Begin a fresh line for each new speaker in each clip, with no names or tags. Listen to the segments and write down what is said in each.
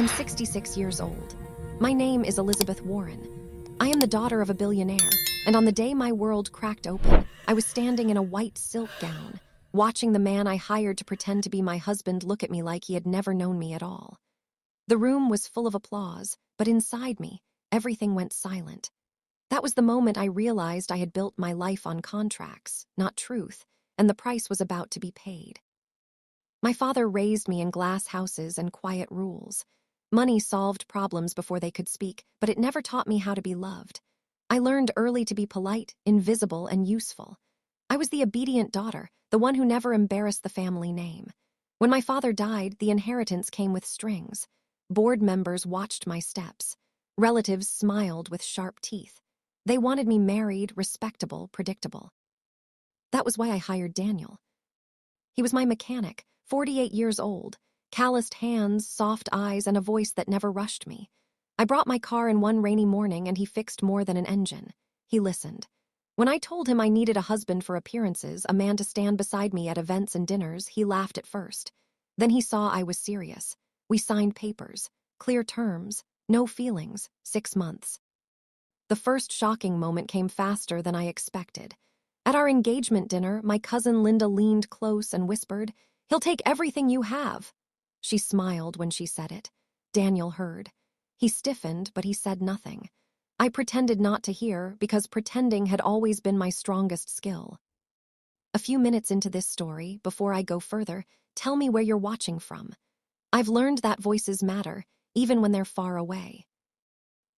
I'm 66 years old. My name is Elizabeth Warren. I am the daughter of a billionaire, and on the day my world cracked open, I was standing in a white silk gown, watching the man I hired to pretend to be my husband look at me like he had never known me at all. The room was full of applause, but inside me, everything went silent. That was the moment I realized I had built my life on contracts, not truth, and the price was about to be paid. My father raised me in glass houses and quiet rules. Money solved problems before they could speak, but it never taught me how to be loved. I learned early to be polite, invisible, and useful. I was the obedient daughter, the one who never embarrassed the family name. When my father died, the inheritance came with strings. Board members watched my steps. Relatives smiled with sharp teeth. They wanted me married, respectable, predictable. That was why I hired Daniel. He was my mechanic, 48 years old, calloused hands, soft eyes, and a voice that never rushed me. I brought my car in one rainy morning and he fixed more than an engine. He listened. When I told him I needed a husband for appearances, a man to stand beside me at events and dinners, he laughed at first. Then he saw I was serious. We signed papers, clear terms, no feelings, 6 months. The first shocking moment came faster than I expected. At our engagement dinner, my cousin Linda leaned close and whispered, "He'll take everything you have." She smiled when she said it. Daniel heard. He stiffened, but he said nothing. I pretended not to hear because pretending had always been my strongest skill. A few minutes into this story, before I go further, tell me where you're watching from. I've learned that voices matter, even when they're far away.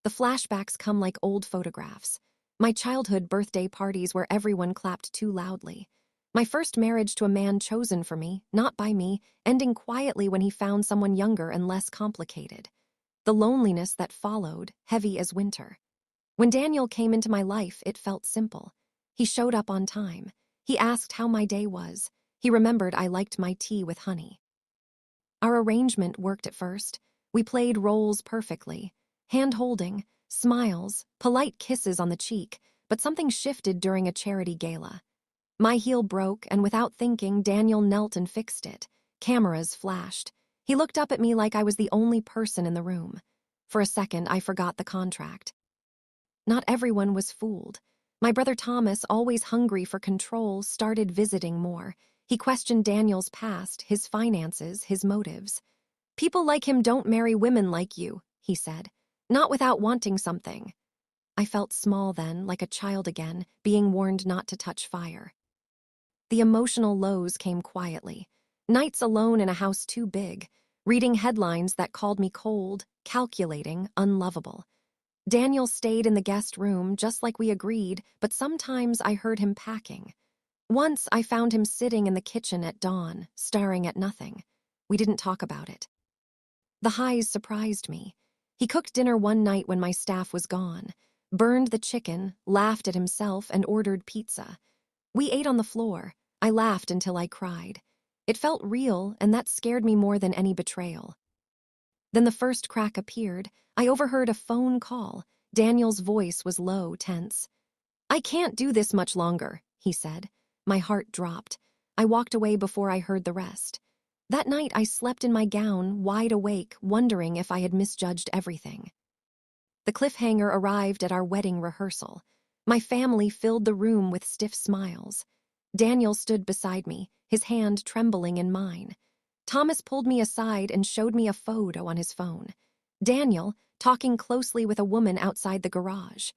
The flashbacks come like old photographs. My childhood birthday parties where everyone clapped too loudly. My first marriage to a man chosen for me, not by me, ending quietly when he found someone younger and less complicated. The loneliness that followed, heavy as winter. When Daniel came into my life, it felt simple. He showed up on time. He asked how my day was. He remembered I liked my tea with honey. Our arrangement worked at first. We played roles perfectly. Hand-holding, smiles, polite kisses on the cheek, but something shifted during a charity gala. My heel broke, and without thinking, Daniel knelt and fixed it. Cameras flashed. He looked up at me like I was the only person in the room. For a second, I forgot the contract. Not everyone was fooled. My brother Thomas, always hungry for control, started visiting more. He questioned Daniel's past, his finances, his motives. "People like him don't marry women like you," he said. "Not without wanting something." I felt small then, like a child again, being warned not to touch fire. The emotional lows came quietly. Nights alone in a house too big, reading headlines that called me cold, calculating, unlovable. Daniel stayed in the guest room just like we agreed, but sometimes I heard him packing. Once I found him sitting in the kitchen at dawn, staring at nothing. We didn't talk about it. The highs surprised me. He cooked dinner one night when my staff was gone, burned the chicken, laughed at himself, and ordered pizza. We ate on the floor. I laughed until I cried. It felt real, and that scared me more than any betrayal. Then the first crack appeared. I overheard a phone call. Daniel's voice was low, tense. "I can't do this much longer," he said. My heart dropped. I walked away before I heard the rest. That night I slept in my gown, wide awake, wondering if I had misjudged everything. The cliffhanger arrived at our wedding rehearsal. My family filled the room with stiff smiles. Daniel stood beside me, his hand trembling in mine. Thomas pulled me aside and showed me a photo on his phone. Daniel, talking closely with a woman outside the garage.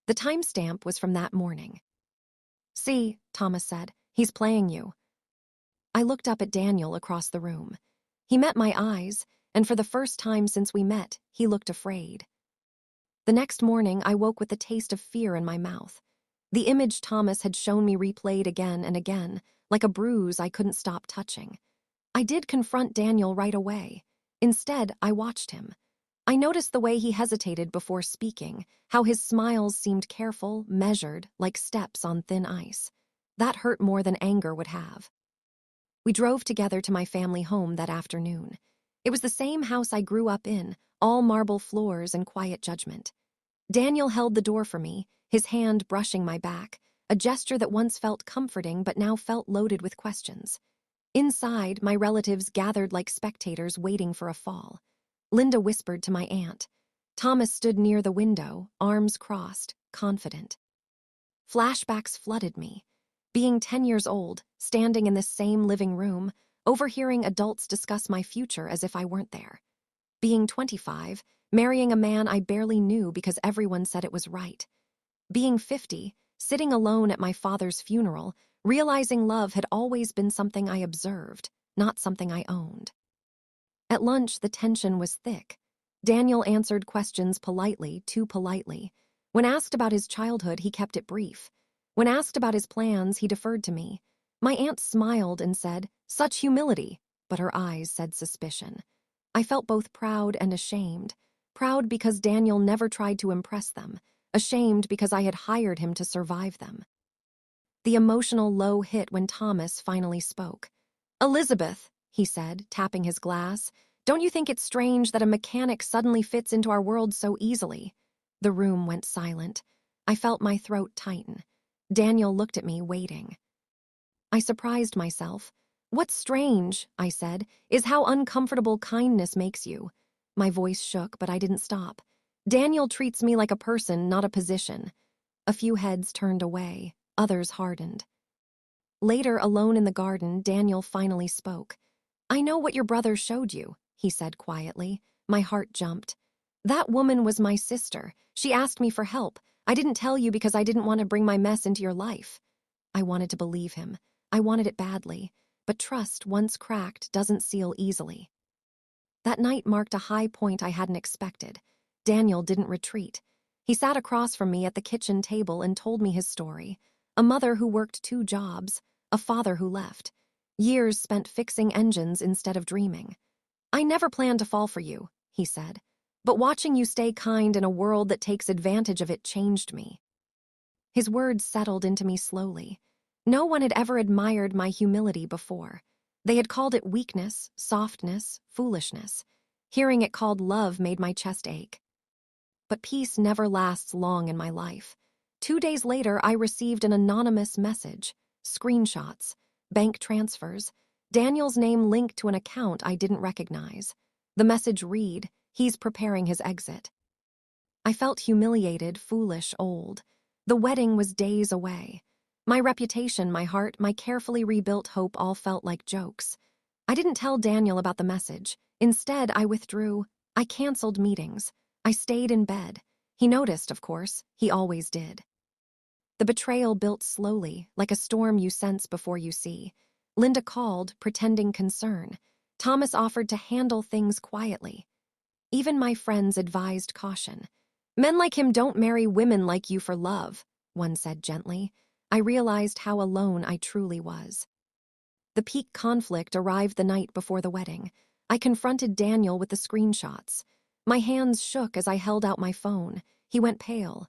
The timestamp was from that morning. "See," Thomas said, "he's playing you." I looked up at Daniel across the room. He met my eyes, and for the first time since we met, he looked afraid. The next morning, I woke with the taste of fear in my mouth. The image Thomas had shown me replayed again and again, like a bruise I couldn't stop touching. I did confront Daniel right away. Instead, I watched him. I noticed the way he hesitated before speaking, how his smiles seemed careful, measured, like steps on thin ice. That hurt more than anger would have. We drove together to my family home that afternoon. It was the same house I grew up in, all marble floors and quiet judgment. Daniel held the door for me, his hand brushing my back, a gesture that once felt comforting but now felt loaded with questions. Inside, my relatives gathered like spectators waiting for a fall. Linda whispered to my aunt. Thomas stood near the window, arms crossed, confident. Flashbacks flooded me. Being 10 years old, standing in the same living room, overhearing adults discuss my future as if I weren't there. Being 25, marrying a man I barely knew because everyone said it was right. Being 50, sitting alone at my father's funeral, realizing love had always been something I observed, not something I owned. At lunch, the tension was thick. Daniel answered questions politely, too politely. When asked about his childhood, he kept it brief. When asked about his plans, he deferred to me. My aunt smiled and said, "Such humility," but her eyes said suspicion. I felt both proud and ashamed. Proud because Daniel never tried to impress them. Ashamed because I had hired him to survive them. The emotional low hit when Thomas finally spoke. "Elizabeth," he said, tapping his glass, "don't you think it's strange that a mechanic suddenly fits into our world so easily?" The room went silent. I felt my throat tighten. Daniel looked at me, waiting. I surprised myself. "What's strange," I said, "is how uncomfortable kindness makes you." My voice shook, but I didn't stop. "Daniel treats me like a person, not a position." A few heads turned away, others hardened. Later, alone in the garden, Daniel finally spoke. "I know what your brother showed you," he said quietly. My heart jumped. "That woman was my sister. She asked me for help. I didn't tell you because I didn't want to bring my mess into your life." I wanted to believe him. I wanted it badly. But trust, once cracked, doesn't seal easily. That night marked a high point I hadn't expected. Daniel didn't retreat. He sat across from me at the kitchen table and told me his story. A mother who worked 2 jobs, a father who left. Years spent fixing engines instead of dreaming. "I never planned to fall for you," he said. "But watching you stay kind in a world that takes advantage of it changed me." His words settled into me slowly. No one had ever admired my humility before. They had called it weakness, softness, foolishness. Hearing it called love made my chest ache. But peace never lasts long in my life. 2 days later, I received an anonymous message, screenshots, bank transfers, Daniel's name linked to an account I didn't recognize. The message read, "He's preparing his exit." I felt humiliated, foolish, old. The wedding was days away. My reputation, my heart, my carefully rebuilt hope all felt like jokes. I didn't tell Daniel about the message. Instead, I withdrew. I canceled meetings. I stayed in bed. He noticed, of course. He always did. The betrayal built slowly, like a storm you sense before you see. Linda called, pretending concern. Thomas offered to handle things quietly. Even my friends advised caution. "Men like him don't marry women like you for love," one said gently. I realized how alone I truly was. The peak conflict arrived the night before the wedding. I confronted Daniel with the screenshots. My hands shook as I held out my phone. He went pale.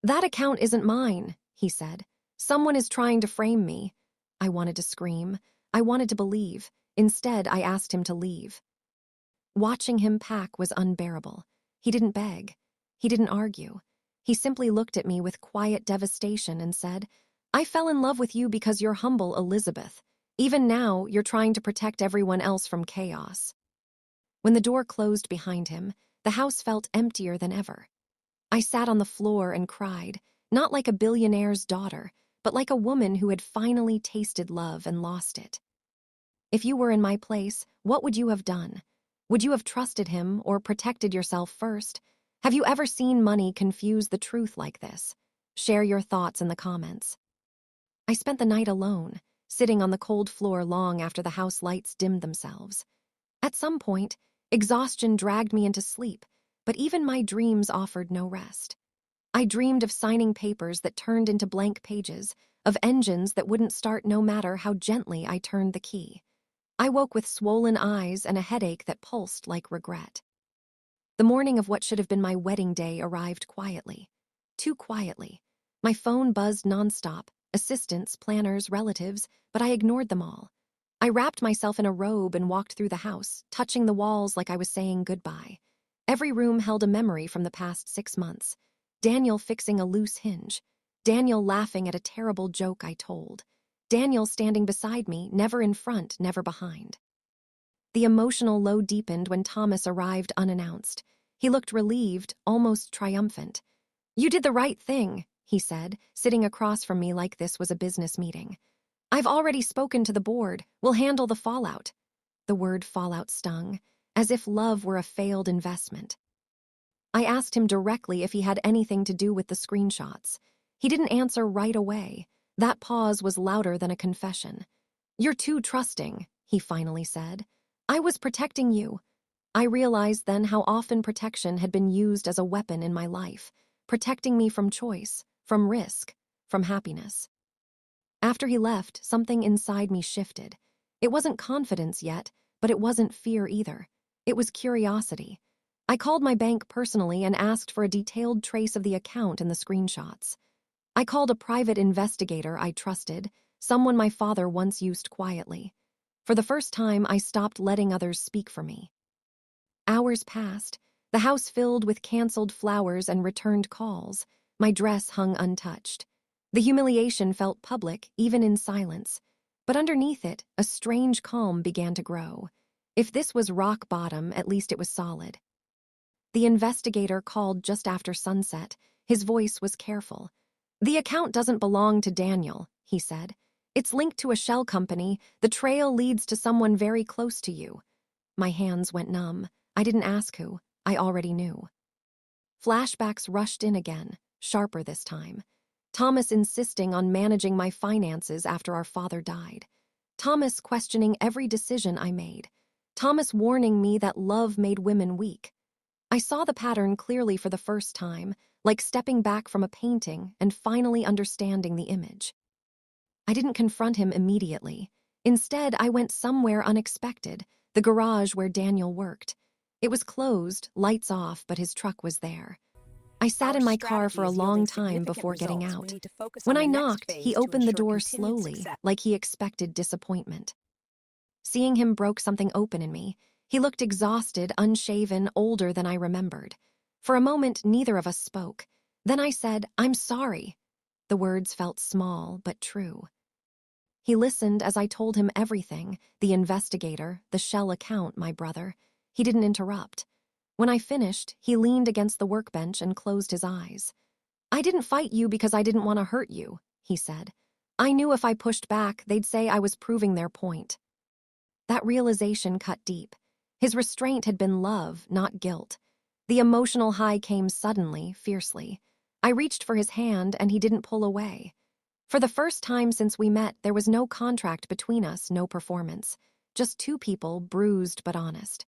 "That account isn't mine," he said. "Someone is trying to frame me." I wanted to scream. I wanted to believe. Instead, I asked him to leave. Watching him pack was unbearable. He didn't beg. He didn't argue. He simply looked at me with quiet devastation and said, "I fell in love with you because you're humble, Elizabeth. Even now, you're trying to protect everyone else from chaos." When the door closed behind him, the house felt emptier than ever. I sat on the floor and cried, not like a billionaire's daughter, but like a woman who had finally tasted love and lost it. If you were in my place, what would you have done? Would you have trusted him or protected yourself first? Have you ever seen money confuse the truth like this? Share your thoughts in the comments. I spent the night alone, sitting on the cold floor long after the house lights dimmed themselves. At some point, exhaustion dragged me into sleep, but even my dreams offered no rest. I dreamed of signing papers that turned into blank pages, of engines that wouldn't start no matter how gently I turned the key. I woke with swollen eyes and a headache that pulsed like regret. The morning of what should have been my wedding day arrived quietly. Too quietly. My phone buzzed nonstop, assistants, planners, relatives, but I ignored them all. I wrapped myself in a robe and walked through the house, touching the walls like I was saying goodbye. Every room held a memory from the past 6 months. Daniel fixing a loose hinge. Daniel laughing at a terrible joke I told. Daniel standing beside me, never in front, never behind. The emotional low deepened when Thomas arrived unannounced. He looked relieved, almost triumphant. "You did the right thing," he said, sitting across from me like this was a business meeting. "I've already spoken to the board. We'll handle the fallout." The word fallout stung, as if love were a failed investment. I asked him directly if he had anything to do with the screenshots. He didn't answer right away. That pause was louder than a confession. "You're too trusting," he finally said. "I was protecting you." I realized then how often protection had been used as a weapon in my life, protecting me from choice, from risk, from happiness. After he left, something inside me shifted. It wasn't confidence yet, but it wasn't fear either. It was curiosity. I called my bank personally and asked for a detailed trace of the account and the screenshots. I called a private investigator I trusted, someone my father once used quietly. For the first time, I stopped letting others speak for me. Hours passed, the house filled with canceled flowers and returned calls. My dress hung untouched. The humiliation felt public, even in silence. But underneath it, a strange calm began to grow. If this was rock bottom, at least it was solid. The investigator called just after sunset. His voice was careful. "The account doesn't belong to Daniel," he said. "It's linked to a shell company. The trail leads to someone very close to you." My hands went numb. I didn't ask who. I already knew. Flashbacks rushed in again, sharper this time. Thomas insisting on managing my finances after our father died. Thomas questioning every decision I made. Thomas warning me that love made women weak. I saw the pattern clearly for the first time, like stepping back from a painting and finally understanding the image. I didn't confront him immediately. Instead, I went somewhere unexpected, the garage where Daniel worked. It was closed, lights off, but his truck was there. I sat in my car for a long time before getting out. When I knocked, he opened the door slowly, like he expected disappointment. Seeing him broke something open in me. He looked exhausted, unshaven, older than I remembered. For a moment, neither of us spoke. Then I said, "I'm sorry." The words felt small, but true. He listened as I told him everything, the investigator, the shell account, my brother. He didn't interrupt. When I finished, he leaned against the workbench and closed his eyes. "I didn't fight you because I didn't want to hurt you," he said. "I knew if I pushed back, they'd say I was proving their point." That realization cut deep. His restraint had been love, not guilt. The emotional high came suddenly, fiercely. I reached for his hand, and he didn't pull away. For the first time since we met, there was no contract between us, no performance. Just two people, bruised but honest.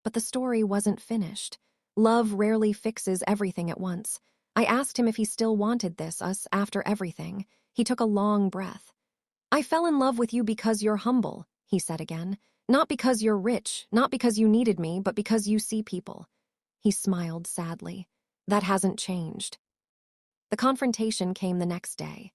But the story wasn't finished. Love rarely fixes everything at once. I asked him if he still wanted us after everything. He took a long breath. "I fell in love with you because you're humble," he said again. "Not because you're rich, not because you needed me, but because you see people." He smiled sadly. "That hasn't changed." The confrontation came the next day.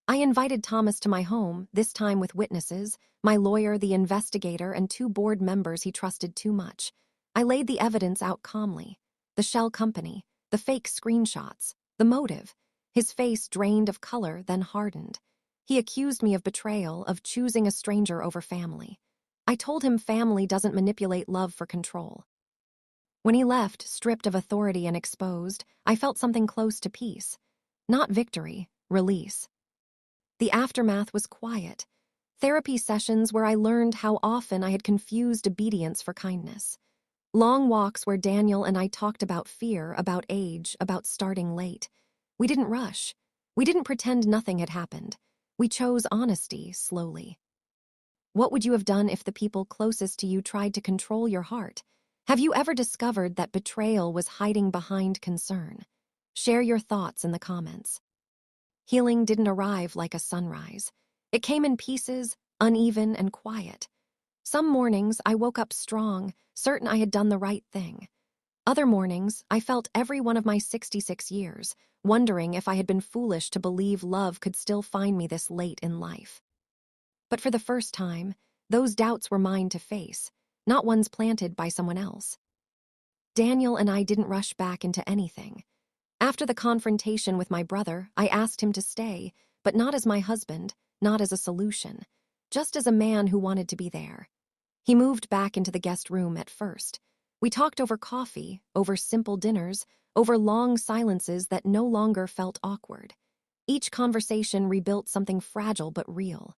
I invited Thomas to my home, this time with witnesses, my lawyer, the investigator, and two board members he trusted too much. I laid the evidence out calmly. The shell company, the fake screenshots, the motive. His face drained of color, then hardened. He accused me of betrayal, of choosing a stranger over family. I told him family doesn't manipulate love for control. When he left, stripped of authority and exposed, I felt something close to peace. Not victory, release. The aftermath was quiet. Therapy sessions where I learned how often I had confused obedience for kindness. Long walks where Daniel and I talked about fear, about age, about starting late. We didn't rush. We didn't pretend nothing had happened. We chose honesty slowly. What would you have done if the people closest to you tried to control your heart? Have you ever discovered that betrayal was hiding behind concern? Share your thoughts in the comments. Healing didn't arrive like a sunrise. It came in pieces, uneven and quiet. Some mornings I woke up strong, certain I had done the right thing. Other mornings I felt every one of my 66 years, wondering if I had been foolish to believe love could still find me this late in life. But for the first time, those doubts were mine to face, not ones planted by someone else. Daniel and I didn't rush back into anything. After the confrontation with my brother, I asked him to stay, but not as my husband, not as a solution, just as a man who wanted to be there. He moved back into the guest room at first. We talked over coffee, over simple dinners, over long silences that no longer felt awkward. Each conversation rebuilt something fragile but real.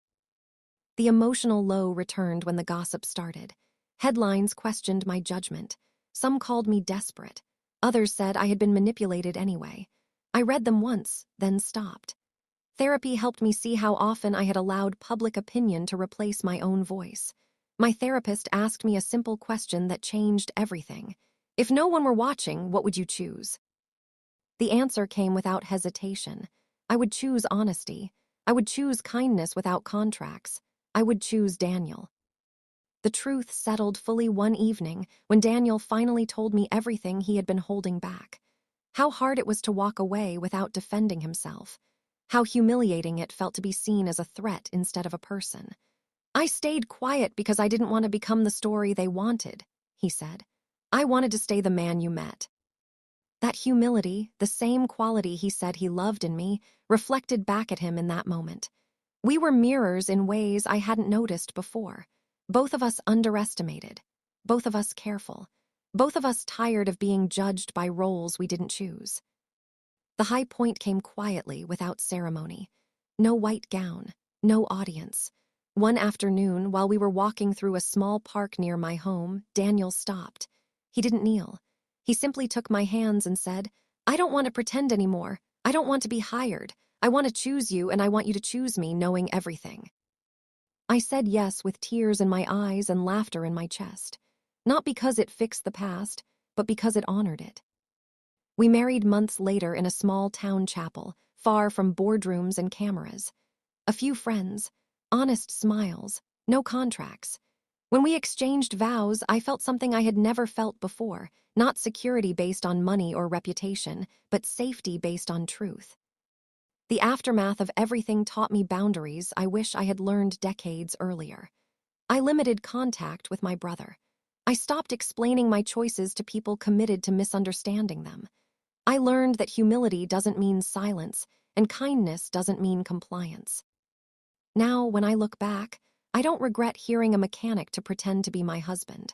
The emotional low returned when the gossip started. Headlines questioned my judgment. Some called me desperate. Others said I had been manipulated anyway. I read them once, then stopped. Therapy helped me see how often I had allowed public opinion to replace my own voice. My therapist asked me a simple question that changed everything. If no one were watching, what would you choose? The answer came without hesitation. I would choose honesty. I would choose kindness without contracts. I would choose Daniel. The truth settled fully one evening when Daniel finally told me everything he had been holding back. How hard it was to walk away without defending himself. How humiliating it felt to be seen as a threat instead of a person. I stayed quiet because I didn't want to become the story they wanted, he said. I wanted to stay the man you met. That humility, the same quality he said he loved in me, reflected back at him in that moment. We were mirrors in ways I hadn't noticed before. Both of us underestimated. Both of us careful. Both of us tired of being judged by roles we didn't choose. The high point came quietly, without ceremony. No white gown, no audience. One afternoon, while we were walking through a small park near my home, Daniel stopped. He didn't kneel. He simply took my hands and said, I don't want to pretend anymore. I don't want to be hired. I want to choose you, and I want you to choose me, knowing everything. I said yes with tears in my eyes and laughter in my chest. Not because it fixed the past, but because it honored it. We married months later in a small town chapel, far from boardrooms and cameras. A few friends, honest smiles, no contracts. When we exchanged vows, I felt something I had never felt before, not security based on money or reputation, but safety based on truth. The aftermath of everything taught me boundaries I wish I had learned decades earlier. I limited contact with my brother. I stopped explaining my choices to people committed to misunderstanding them. I learned that humility doesn't mean silence, and kindness doesn't mean compliance. Now, when I look back, I don't regret hiring a mechanic to pretend to be my husband.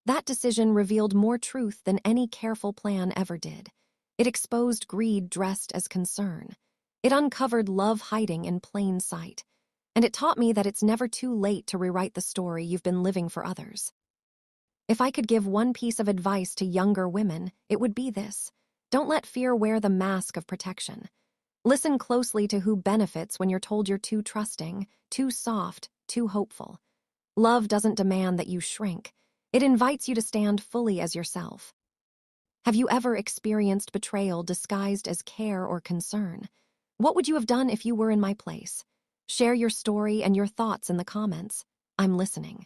That decision revealed more truth than any careful plan ever did. It exposed greed dressed as concern. It uncovered love hiding in plain sight. And it taught me that it's never too late to rewrite the story you've been living for others. If I could give one piece of advice to younger women, it would be this. Don't let fear wear the mask of protection. Listen closely to who benefits when you're told you're too trusting, too soft, too hopeful. Love doesn't demand that you shrink. It invites you to stand fully as yourself. Have you ever experienced betrayal disguised as care or concern? What would you have done if you were in my place? Share your story and your thoughts in the comments. I'm listening.